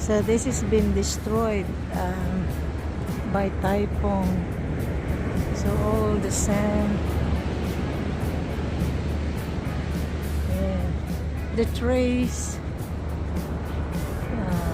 So this has been destroyed by typhoon. So all the sand, yeah, the trees, yeah.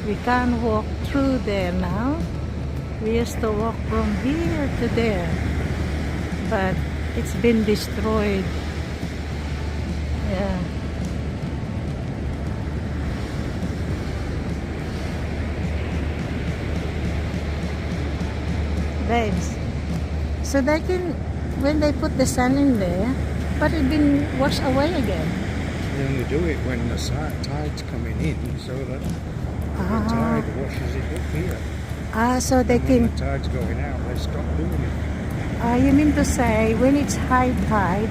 We can't walk through there now. We used to walk from here to there, but it's been destroyed. Yeah. Babes, so they can, when they put the sand in there, but it's been washed away again. They only do it when the tide's coming in, so that the tide washes it up here. So they And can. when the tide's going out, they stop doing it. You mean to say when it's high tide,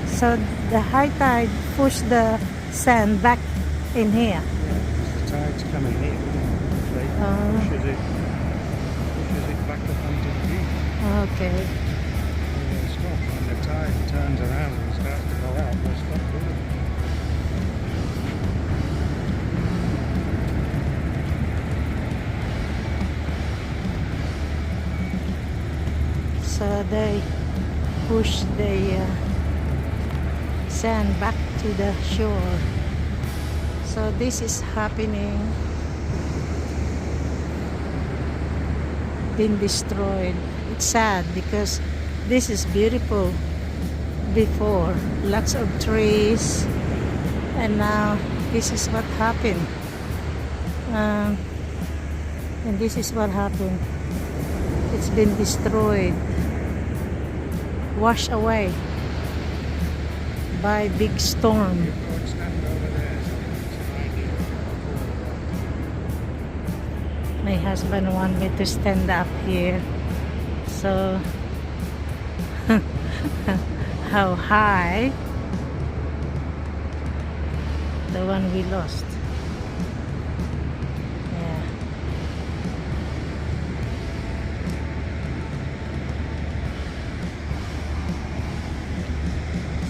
so the high tide push the sand back in here. Yeah, because the tide's coming in, they pushes it back up onto the beach. Okay. And they stop. When the tide turns around and starts to go out, they stop doing it. So they push the sand back to the shore. So this is happening, been destroyed. It's sad because this is beautiful before, lots of trees, and now this is what happened. And this is what happened. It's been destroyed, washed away by big storm. Stand over there so it's an idea of My husband want me to stand up here. So how high the one we lost. Yeah.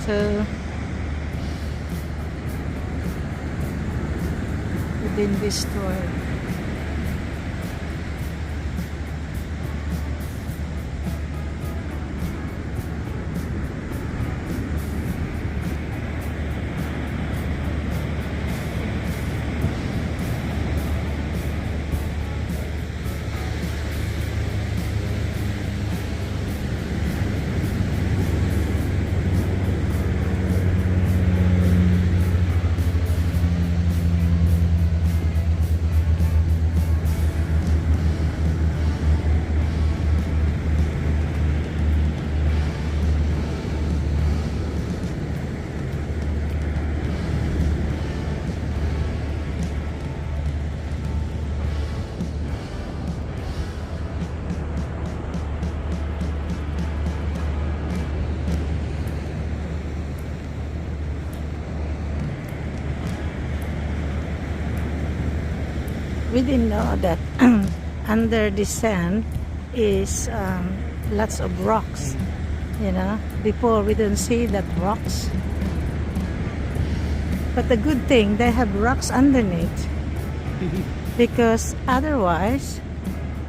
So it's been destroyed. We didn't know that under the sand is lots of rocks, you know. Before we didn't see that rocks, but the good thing they have rocks underneath, because otherwise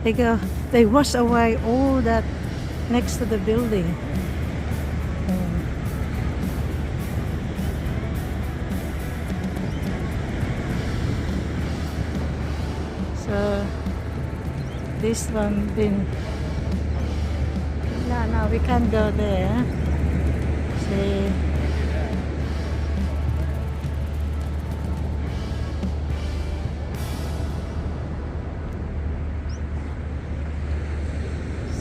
they wash away all that next to the building. So this one been, no, we can't go there. See,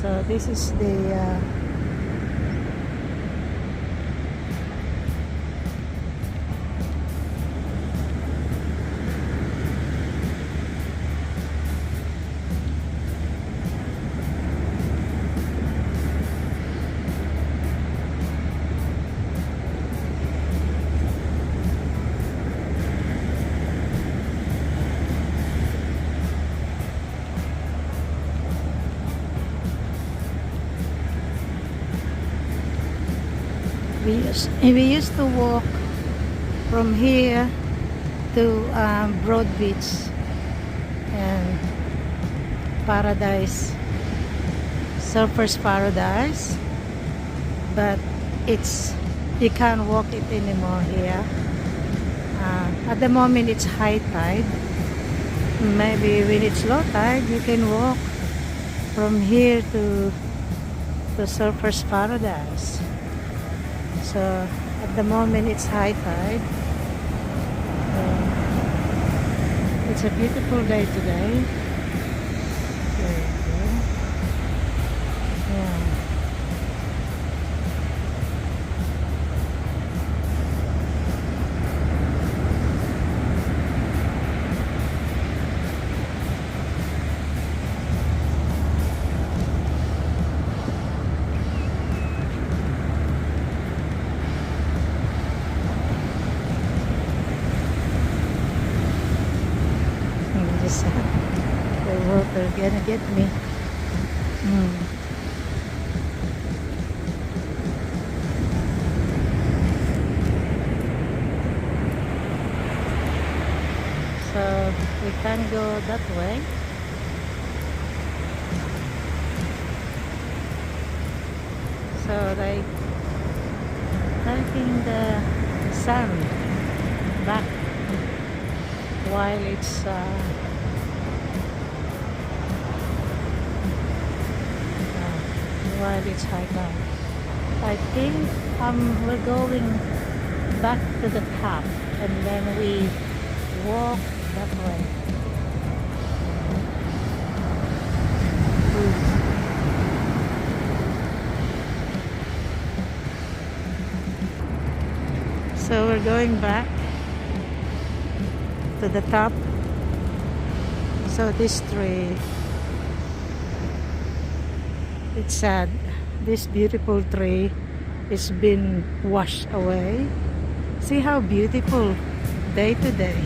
so this is the We used to walk from here to Broad Beach and Paradise, Surfers Paradise, but you can't walk it anymore here. At the moment it's high tide. Maybe when it's low tide you can walk from here to Surfers Paradise. So at the moment it's high tide. It's a beautiful day today. There you go. Yeah. Just the water gonna get me. So we can't go that way. So they taking the sand back while it's high tide. I think we're going back to the top and then we walk that way. So we're going back to the top. So this tree, it's sad. This beautiful tree is been washed away. See how beautiful day to day.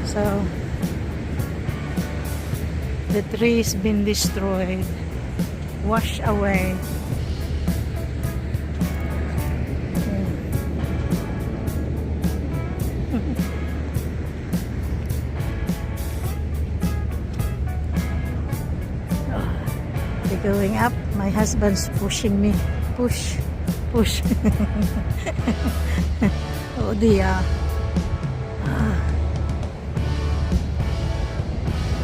So the tree's been destroyed, washed away. Going up, my husband's pushing me. Push. Oh dear.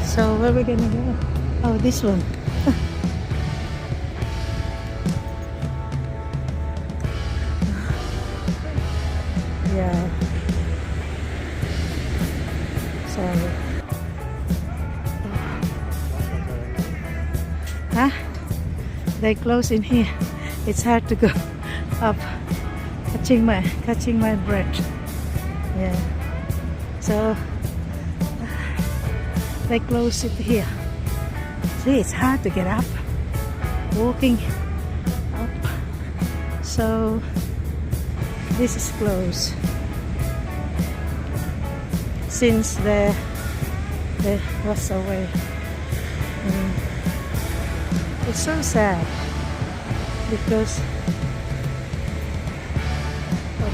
So where are we gonna go? Oh, this one. Yeah. So. Huh? They close in here. It's hard to go up. Catching my breath. Yeah. So they close it here. See, it's hard to get up. Walking up. So this is closed since the was away. It's so sad because a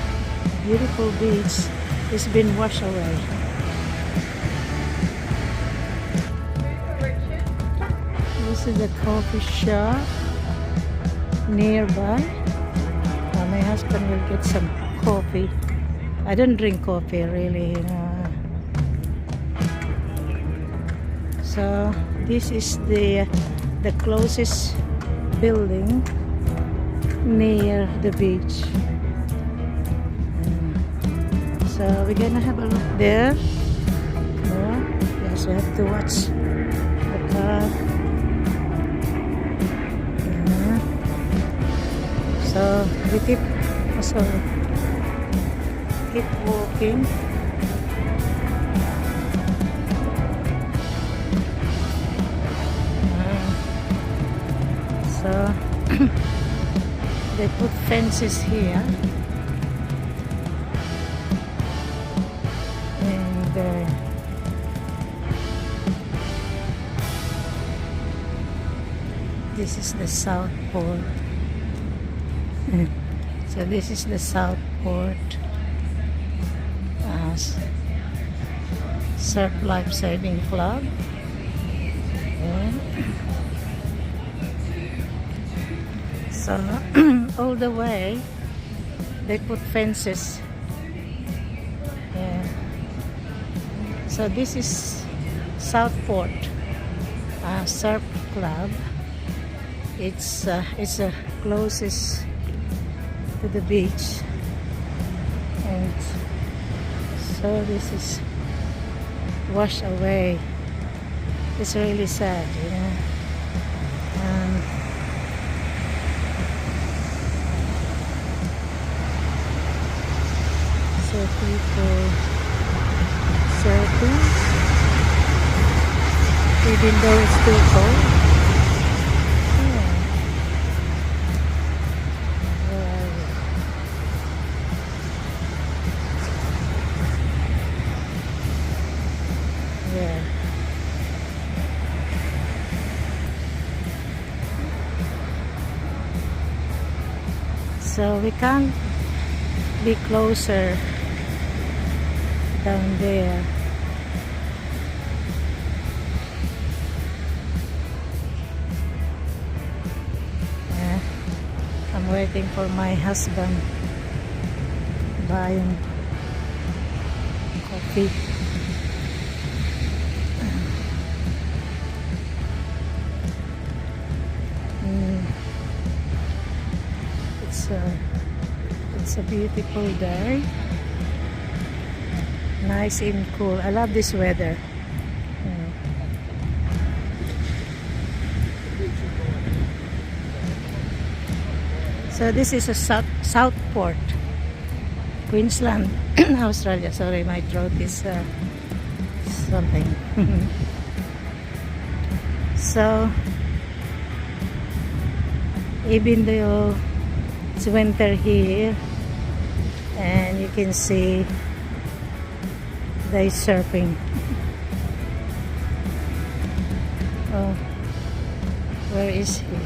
beautiful beach has been washed away. This is a coffee shop nearby. My husband will get some coffee. I don't drink coffee really. So this is the closest building near the beach. So we're gonna have a look there. Yes, we have to watch the car. So we keep walking. So they put fences here, and this is the Southport. So this is the Southport Surf Life Saving Club. And so all the way they put fences. Yeah. So this is Southport Surf Club. It's closest to the beach, and so this is washed away. It's really sad, you know. So people surfing, even though it's too cold. Yeah. Where are we? Yeah. So we can't be closer down there. Yeah. I'm waiting for my husband buying coffee. It's a beautiful day. Nice and cool. I love this weather. So this is a Southport, Queensland, Australia. Sorry, my throat is something. So even though it's winter here, and you can see they surfing. Oh, where is he?